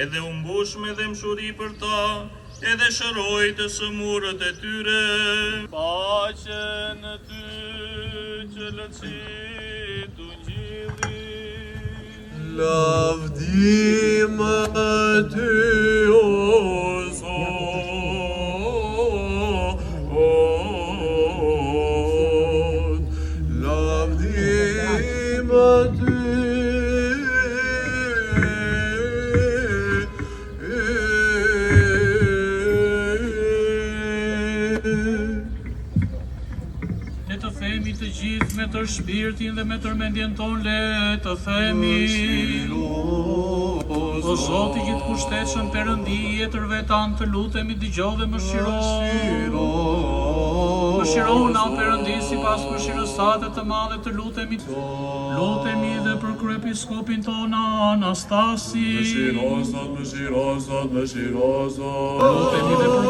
edhe u mbush me dëmshuri për ta, edhe shëroj të sëmurët e tyre. Pace në ty që lëcit u ngjilli. Lavdim ty o Zot, lavdim ty. Të gjithë me tër shpirtin dhe me tër mendjen ton le të themi: O Zoti gjithë pushtetshëm, Perëndi i jetërve tan, të lutemi dëgjoj dhe mëshiro. Mëshirona o Perëndi sipas mëshirës sate të madhe, të lutemi dhe për kryepiskopin ton Anastasi. Mëshirosat. Lutemi dhe për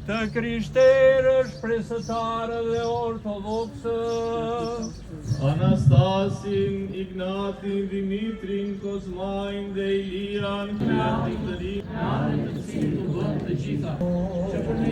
të krishterësh, presëtare dhe ortodoksë, Anastasin, Ignatin, Dimitrin, Kozmain dhe Ilian, kreatin të ri, të cilë të bën të gjitha, që për ne